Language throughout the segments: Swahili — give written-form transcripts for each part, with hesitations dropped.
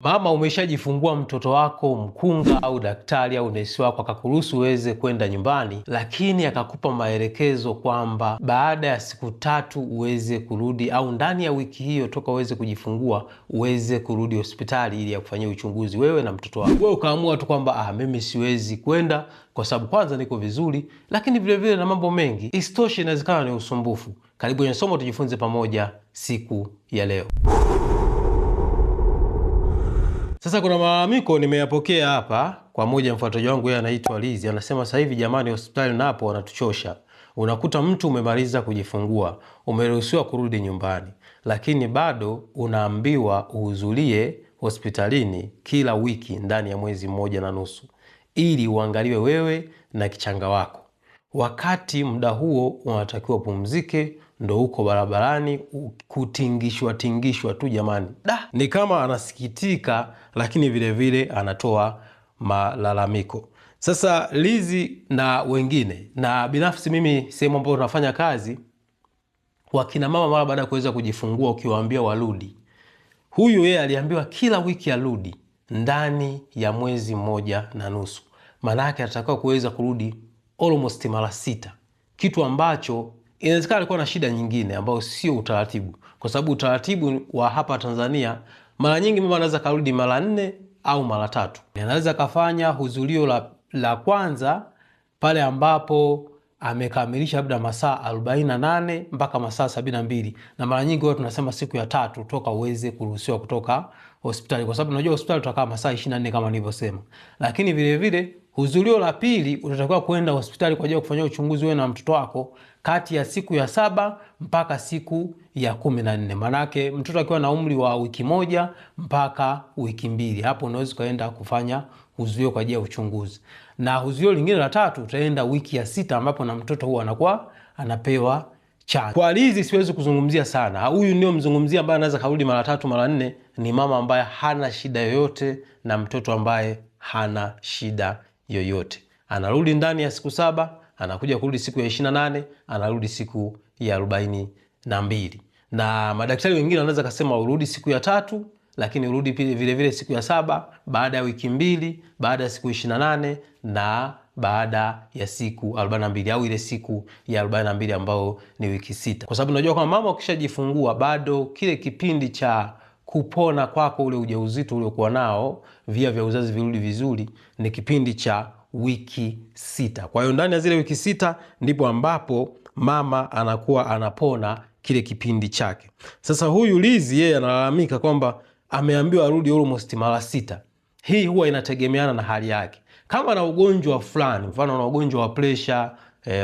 Mama, umeshajifungua mtoto wako, mkunga au daktari au nesi wako akakuruhusu uweze kwenda nyumbani, lakini akakupa maelekezo kwamba baada ya siku 3 uweze kurudi, au ndani ya wiki hiyo toka uweze kujifungua uweze kurudi hospitali ili ya kufanyia uchunguzi wewe na mtoto wako. Wewe ukaamua tu kwamba mimi siwezi kwenda kwa sababu kwanza niko vizuri, lakini vile vile na mambo mengi. Isitoshe inawezekana ni usumbufu. Karibu kwenye somo tujifunze pamoja siku ya leo. Sasa kuna malalamiko nimeyapokea hapa kwa moja mfuataji wangu, yeye anaitwa Lizi. Anasema sasa hivi jamani, hospitali napo wanatuchosha. Unakuta mtu umemaliza kujifungua, umeruhusiwa kurudi nyumbani, lakini bado unaambiwa uhudhurie hospitalini kila wiki ndani ya mwezi 1.5 ili uangaliwe wewe na kichanga wako. Wakati muda huo unatakiwa upumzike, ndo uko barabarani kutingishwa tu jamani. Ni kama anasikitika, lakini vile vile anatoa malalamiko. Sasa Lizi na wengine, na binafsi mimi sehemu ambayo tunafanya kazi, wakina mama mara baada ya kuweza kujifungua ukiwaambia warudi, huyu yeye aliambiwa kila wiki arudi ndani ya mwezi 1.5. Maana yake atatakiwa kuweza kurudi almost mara 6, kitu ambacho inawezekana alikuwa na shida nyingine ambayo sio utaratibu, kwa sababu utaratibu wa hapa Tanzania mara nyingi mama anaweza karudi mara 4 au mara 3. Anaweza kafanya hudhurio la kwanza pale ambapo amekamilisha labda masaa 48 mpaka masaa 72, na mara nyingi wao tunasema siku ya 3 toka uweze kuruhusiwa kutoka hospitali, kwa sababu unajua hospitali tutakaa masaa 24 kama nilivyosema. Lakini vile vile hudhurio la pili utatakiwa kwenda hospitali kwa ajili ya kufanyia uchunguzi wewe na mtoto wako kati ya siku ya 7 mpaka siku ya 14. Manake mtoto akiwa na umri wa wiki 1 mpaka wiki 2, hapo unaweza kaenda kufanya hudhurio kwa ajili ya uchunguzi. Na hudhurio lingine la 3 utaenda wiki ya 6 ambapo na mtoto huwa anakuwa anapewa chanjo. Kwa Lizi siwezi kuzungumzia sana. Huyu ndio mzungumzia ambaye anaweza karudi mara 3 mara 4, ni mama ambaye hana shida yoyote na mtoto ambaye hana shida yoyote. Anarudi ndani ya siku 7, anakuja kurudi siku ya 28, anarudi siku ya 42. Na madaktari wengine wanaweza kusema urudi siku ya 3, lakini urudi vile vile siku ya 7 baada ya wiki 2, baada ya siku 28 na baada ya siku 42, au ile siku ya 42 ambao ni wiki 6. Kwa sababu unajua kwamba mama ukishajifungua bado kile kipindi cha kupona kwako ule ujauzito uliokuwa nao, via vya uzazi virudi vizuri, ni kipindi cha wiki 6. Kwa hiyo ndani ya zile wiki 6 ndipo ambapo mama anakuwa anapona kile kipindi chake. Sasa huyu Lizi yeye analalamika kwamba ameambiwa arudi almost mara 6. Hii huwa inategemeana na hali yake. Kama na ugonjwa fulani, mfano una ugonjwa wa pressure,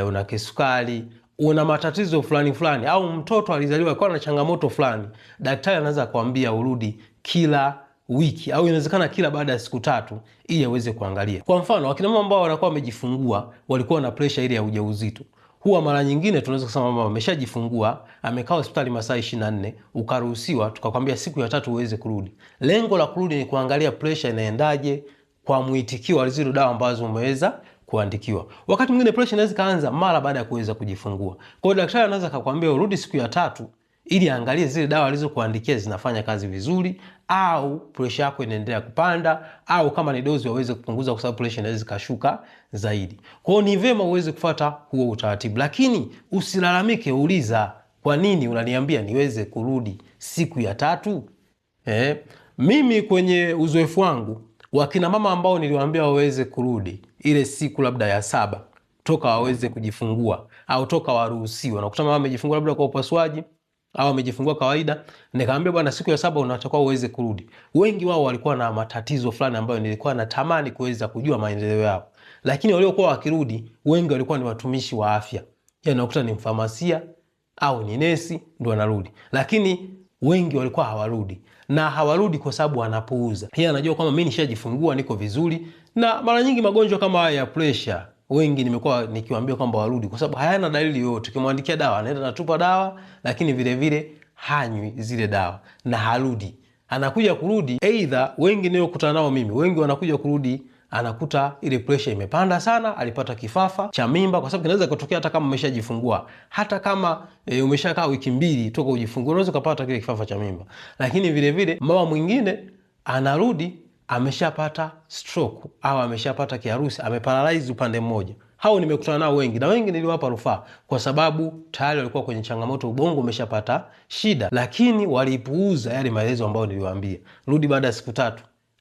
una kisukari, una matatizo fulani, au mtoto alizaliwa kwa na changamoto fulani, daktari anaweza kuambia urudi kila wiki, au inawezekana kila baada ya siku 3 ili aweze kuangalia. Kwa mfano wakina mama ambao wanakuwa wamejifungua walikuwa na pressure ile ya ujauzito, huwa mara nyingine tunaweza kusema mama ameshajifungua, amekaa hospitali masaa 24, ukaruhusiwa, tukakwambia siku ya 3 uweze kurudi. Lengo la kurudi ni kuangalia pressure inaendaje kwa mwitikio wa zile dawa ambazo umeweza kuandikiwa. Wakati mwingine pressure inaweza kaanza mara baada ya kuweza kujifungua. Kwa hiyo daktari anaweza kukwambia urudi siku ya 3 ili angalie zile dawa alizokuandikia zinafanya kazi vizuri, au pressure yako inaendelea kupanda, au kama ni dozi waweze kupunguza kwa sababu pressure inaweza kashuka zaidi. Kwa hiyo ni vema uweze kufuata huo utaratibu, lakini usilalamike, uliza kwa nini unaniambia niweze kurudi siku ya 3? Mimi kwenye uzoefu wangu, wakina mama ambao niliwaambia waweze kurudi ile siku labda ya 7 toka waweze kujifungua, au toka waruhusiwa, nakuta mama amejifungua labda kwa upasuaji au amejifungua kawaida, nikamwambia bwana siku ya 7 unatakiwa uweze kurudi. Wengi wao walikuwa na matatizo fulani ambayo nilikuwa natamani kuweza kujua maendeleo yao, lakini waliokuwa wakirudi wengi walikuwa ni watumishi wa afya, yaani nakuta ni mfamasia au ni nesi ndio wanarudi, lakini wengi walikuwa hawarudi, na hawarudi kwa sababu wanapuuza. Yeye anajua kwamba mimi nishajifungua niko vizuri, na mara nyingi magonjwa kama haya ya pressure wengi nimekuwa nikiwaambia kwamba warudi kwa sababu hayana dalili yoyote. Ukimwandikia dawa anaenda natupa dawa, lakini vile vile hanywi zile dawa na harudi. Anakuja kurudi, either wengi niliokutana nao mimi, wengi wanakuja kurudi anakuta ile pressure imepanda sana, alipata kifafa cha mimba, kwa sababu kinaweza kutokea hata kama umeshajifungua. Hata kama umeshakaa wiki 2 toka ujifungua, unaweza kupata kile kifafa cha mimba. Lakini vile vile mama mwingine anarudi ameshapata stroke au ameshapata kiharusi, ameparalyze upande mmoja. Hao nimekutana nao wengi, na wengi niliwapa rufaa kwa sababu tayari walikuwa kwenye changamoto, ubongo umeshapata shida, lakini walipuuza yale maelezo ambayo niliwaambia. Rudi baada ya siku 3,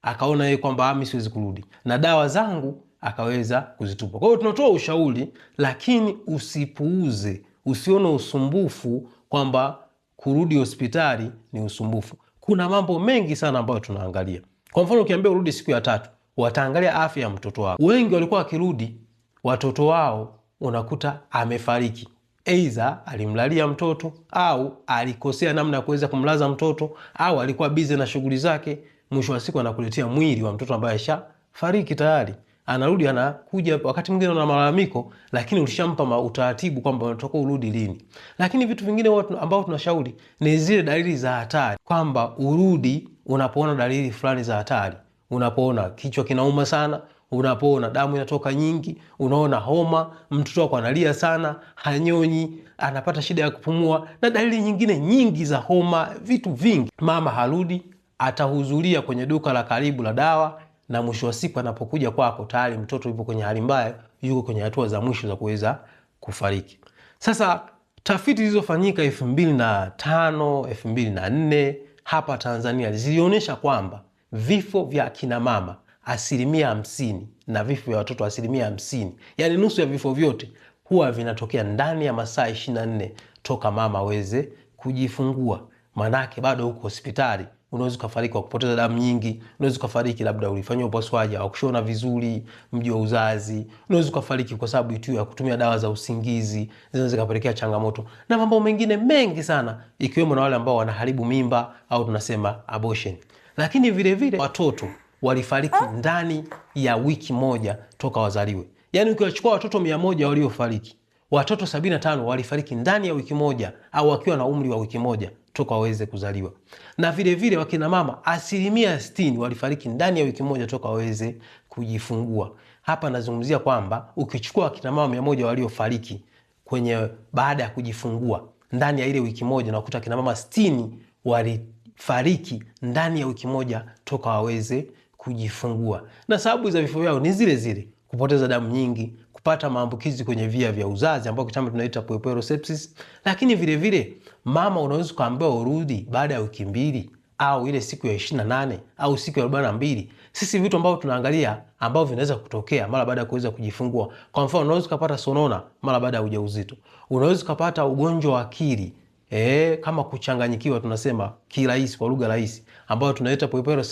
akaona yeye kwamba mimi siwezi kurudi, na dawa zangu akaweza kuzitupa. Kwa hiyo tunatoa ushauri, lakini usipuuze, usione usumbufu kwamba kurudi hospitali ni usumbufu. Kuna mambo mengi sana ambayo tunaangalia. Kwa mfano, ukiambia urudi siku ya 3, wataangalia afya ya mtoto wao. Wengi walikuwa wakirudi watoto wao unakuta amefariki, aidha alimlalia mtoto au alikosea namna ya kuweza kumlaza mtoto au alikuwa busy na shughuli zake. Mwisho wa siku anakuletea mwili wa mtoto ambaye ashafariki tayari. Anarudi, anakuja wakati mwingine na malalamiko, lakini ulishampa utaratibu kwamba unatoka urudi lini. Lakini vitu vingine ambao tunashauri ni zile dalili za hatari, kwamba urudi unapoona dalili fulani za hatari, unapoona kichwa kinauma sana, unapoona damu inatoka nyingi, unaona homa, mtoto wako analia sana, hanyonyi, anapata shida ya kupumua, na dalili nyingine nyingi za homa, vitu vingi. Mama harudi, atahudhuria kwenye duka la karibu la dawa, na mwisho wa siku anapokuja kwako tayari mtoto yupo kwenye hali mbaya, yuko kwenye hatua za mwisho za kuweza kufariki. Sasa tafiti zilizofanyika 2005, 2004 hapa Tanzania zilionyesha kwamba vifo vya kina mama 50% na vifo vya watoto 50%, yani nusu ya vifo vyote huwa vinatokea ndani ya masaa 24 toka mama aweze kujifungua. Manake bado huko hospitali, unaweza kufariki kwa kupoteza damu nyingi, unaweza kufariki labda ulifanywa upasuaji au kushona vizuri mji wa uzazi, unaweza kufariki kwa sababu tu ya kutumia dawa za usingizi, zinaweza kupelekea changamoto na mambo mengine mengi sana, ikiwemo na wale ambao wanaharibu mimba au tunasema abortion. Lakini vile vile watoto walifariki ndani ya wiki moja toka wazaliwe. Yani ukiwachukua watoto 100 waliofariki, watoto 75 walifariki ndani ya wiki moja au wakiwa na umri wa wiki moja toka waweze kuzaliwa. Na vile vile wakina mama 60% walifariki ndani ya wiki moja toka waweze kujifungua. Hapa nazungumzia kwamba ukichukua wakina mama 100 waliofariki kwenye baada ya kujifungua ndani ya ile wiki moja, na kukuta kina mama 60 walifariki ndani ya wiki moja toka waweze kujifungua. Na sababu za vifo vyao ni zile zile: kupoteza damu nyingi, kupata maambukizi kwenye via vya uzazi ambao kitaalamu tunaita puerperal sepsis. Lakini vile vile mama unaweza kuambiwa urudi baada ya wiki 2 au ile siku ya 28 au siku ya 42. Sisi vitu ambavyo tunaangalia ambavyo vinaweza kutokea mara baada ya kuweza kujifungua. Kwa mfano, unaweza kupata sonona mara baada ya ujauzito. Unaweza kupata ugonjwa wa akili, kama kuchanganyikiwa, tunasema kirahisi, kwa lugha rahisi, ambayo tunaita puerperal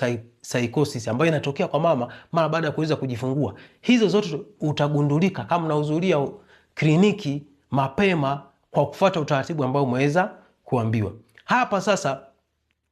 psychosis, ambayo inatokea kwa mama mara baada ya kuweza kujifungua. Hizo zote utagundulika kama unahudhuria kliniki mapema kwa kufuata utaratibu ambao umeweza kuambiwa. Hapa sasa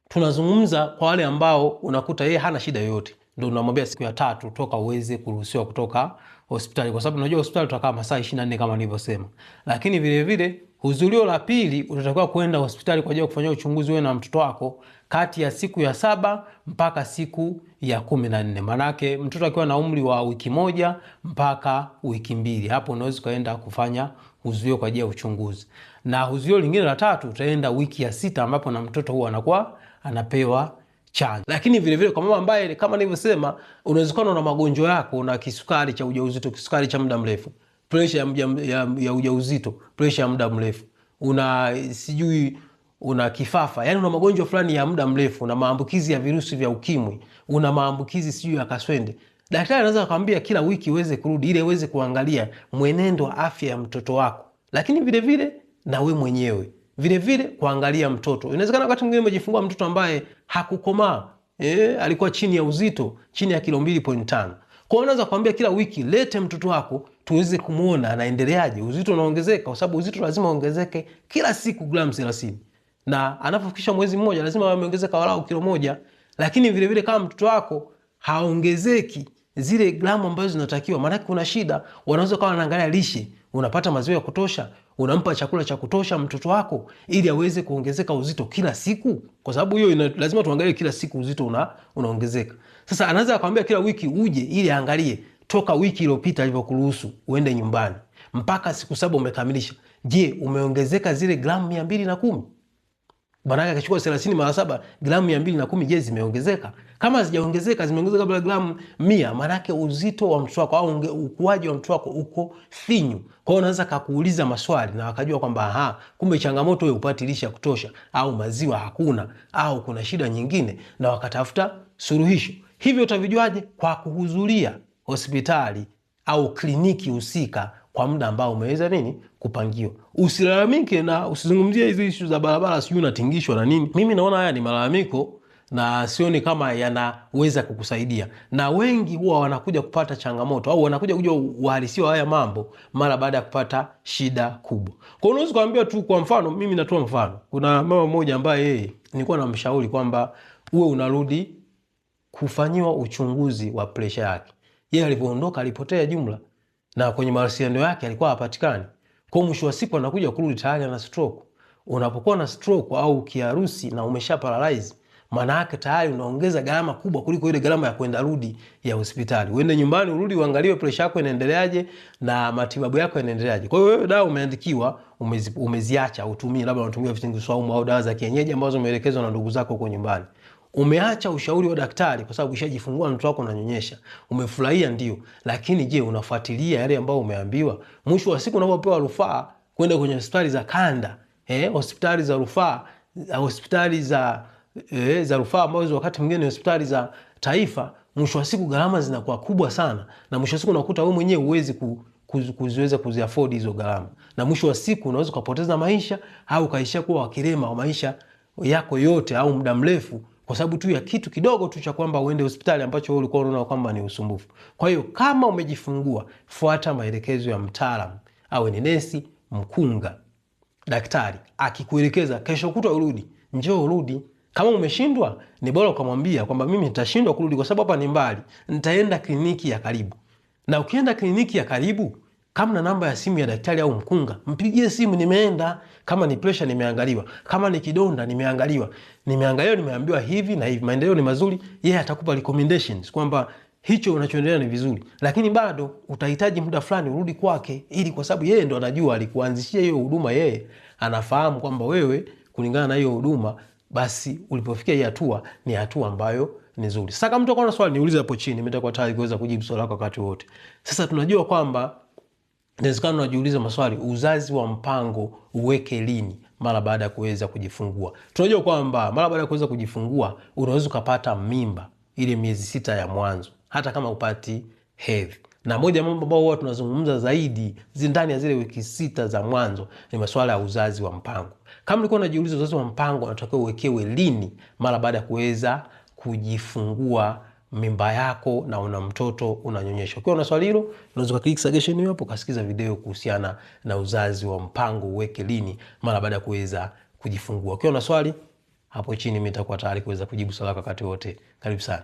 tunazungumza kwa wale ambao unakuta yeye hana shida yoyote, ndio unamwambia siku ya 3 toka uweze kuruhusiwa kutoka hospitali, kwa sababu unajua hospitali tutakaa masaa 24 kama nilivyosema. Lakini vile vile hudhurio la pili, utatakiwa kwenda hospitali kwa ajili ya kufanyia uchunguzi wewe na mtoto wako kati ya siku ya 7 mpaka siku ya 14. Manake mtoto akiwa na umri wa wiki 1 mpaka wiki 2, hapo unaweza kaenda kufanya hudhurio kwa ajili ya uchunguzi. Na hudhurio lingine la 3 utaenda wiki ya 6, ambapo na mtoto huwa anakuwa anapewa chanjo. Lakini vile vile kwa mama ambaye kama nilivyosema, unawezekana na magonjwa yako, una kisukari cha ujauzito, kisukari cha muda mrefu, pressure ya ujauzito, pressure ya muda mrefu, una sijui una kifafa, yani una magonjwa fulani ya muda mrefu, una maambukizi ya virusi vya ukimwi, una maambukizi sijui ya kaswende, daktari anaweza kukwambia kila wiki uweze kurudi ili uweze kuangalia mwenendo wa afya ya mtoto wako. Lakini vile vile na we mwenyewe vile vile kuangalia mtoto. Inawezekana wakati mwingine umejifungua mtoto ambaye hakukomaa, alikuwa chini ya uzito, chini ya kilo 2.5. Kwa hiyo unaweza kuambia kila wiki lete mtoto wako tuweze kumuona anaendeleaje, uzito unaongezeka, kwa sababu uzito lazima ongezeke kila siku gramu 30. Na anapofikisha mwezi mmoja lazima ameongezeka walau kilo 1. Lakini vile vile kama mtoto wako haongezeki zile gramu ambazo zinatakiwa, maana kuna shida, wanaweza kuwa wanaangalia lishe, unapata maziwa ya kutosha, unampa chakula cha kutosha mtoto wako ili aweze kuongezeka uzito kila siku, kwa sababu hiyo lazima tuangalie kila siku uzito unaongezeka. Sasa anaweza akwambia kila wiki uje ili aangalie toka wiki iliyopita alivyokuruhusu uende nyumbani mpaka siku 7 umekamilisha, je, umeongezeka zile gramu 210? Maana akachukua 30 mara 7, gramu 210, je, zimeongezeka? Kama hazijaongezeka, zimeongezeka labda gramu 100, maana yake uzito wa mtoto wako au ukuaji wa mtoto wako uko finyu. Kwa hiyo unaweza kukuuliza maswali na wakajua kwamba kumbe changamoto wewe upati lishe ya kutosha, au maziwa hakuna, au kuna shida nyingine, na wakatafuta suluhisho. Hivyo utavijuaje? Kwa kuhudhuria hospitali au kliniki husika kwa muda ambao umeweza kupangiwa. Usilalamike na usizungumzie hizi issue za barabara, sijui unatingishwa na nini. Mimi naona haya ni malalamiko na sioni kama yanaweza kukusaidia, na wengi huwa wanakuja kupata changamoto au wanakuja kujua uhalisia haya mambo mara baada ya kupata shida kubwa. Kwa hiyo unaweza kuambia tu, kwa mfano, mimi natoa mfano, kuna mama mmoja ambaye yeye nilikuwa namshauri kwamba uwe unarudi kufanyiwa uchunguzi wa presha yake. Yeye alipoondoka alipotea jumla, na kwenye mawasiliano yake alikuwa hapatikani. Kwa mwisho wa siku anakuja kurudi tayari na stroke. Unapokuwa na stroke au kiharusi na umesha paralyze, maana yake tayari unaongeza gharama kubwa kuliko ile gharama ya kwenda rudi ya hospitali. Uende nyumbani urudi uangaliwe pressure yako inaendeleaje na matibabu yako yanaendeleaje. Kwa hiyo wewe dawa umeandikiwa, umeziacha utumie, labda unatumia vitunguu saumu au dawa za kienyeji ambazo umeelekezwa na ndugu zako huko nyumbani. Umeacha ushauri wa daktari kwa sababu ushajifungua mtoto wako unanyonyesha. Umefurahia ndio, lakini je, unafuatilia yale ambayo umeambiwa? Mwisho wa siku unapopewa rufaa kwenda kwenye hospitali za kanda, hospitali za rufaa, hospitali za rufaa ambazo wakati mwingine hospitali za taifa, mwisho wa siku gharama zinakuwa kubwa sana, na mwisho wa siku unakuta wewe mwenyewe huwezi kuziweza kuziafford hizo gharama, na mwisho wa siku unaweza kupoteza maisha au kaisha kuwa wakilema wa maisha yako yote au muda mrefu kwa sababu tu ya kitu kidogo tu cha kwamba uende hospitali ambacho wewe ulikuwa unaona kwamba ni usumbufu. Kwa hiyo kama umejifungua, fuata maelekezo ya mtaalamu, awe ni nesi, mkunga, daktari. Akikuelekeza kesho kutwa urudi, njoo urudi. Kama umeshindwa, ni bora ukamwambia kwamba mimi nitashindwa kurudi kwa sababu hapa ni mbali, nitaenda kliniki ya karibu. Na ukienda kliniki ya karibu, kama na namba ya simu ya daktari au mkunga, mpigie simu, nimeenda. Kama ni pressure nimeangaliwa, kama ni kidonda nimeangaliwa, nimeambiwa hivi na hivi, maendeleo ni mazuri. Yeye atakupa recommendations kwamba hicho unachoendelea ni vizuri, lakini bado utahitaji muda fulani urudi kwake, ili kwa sababu yeye ndo anajua, alikuanzishia hiyo huduma, yeye anafahamu kwamba wewe kulingana na hiyo huduma, basi ulipofikia hii hatua ni hatua ambayo ni nzuri. Sasa kama mtu akona swali niulize hapo chini, mimi nitakuwa tayari kuweza kujibu swali lako wakati wote. Sasa tunajua kwamba inawezekana unajiuliza maswali, uzazi wa mpango uweke lini mara baada ya kuweza kujifungua? Tunajua kwamba mara baada ya kuweza kujifungua unaweza kupata mimba ile miezi 6 ya mwanzo hata kama upati hedhi. Na moja ya mambo ambayo huwa tunazungumza zaidi ndani ya zile wiki 6 za mwanzo ni masuala ya uzazi wa mpango. Kama ulikuwa unajiuliza uzazi wa mpango unatakiwa uwekewe lini mara baada ya kuweza kujifungua mimba yako na una mtoto unanyonyesha, ukiwa una swali hilo unaweza click suggestion hiyo hapo ukasikiza video kuhusiana na uzazi wa mpango uweke lini mara baada ya kuweza kujifungua. Ukiwa una swali hapo chini, mimi nitakuwa tayari kuweza kujibu swali lako wakati wote. Karibu sana.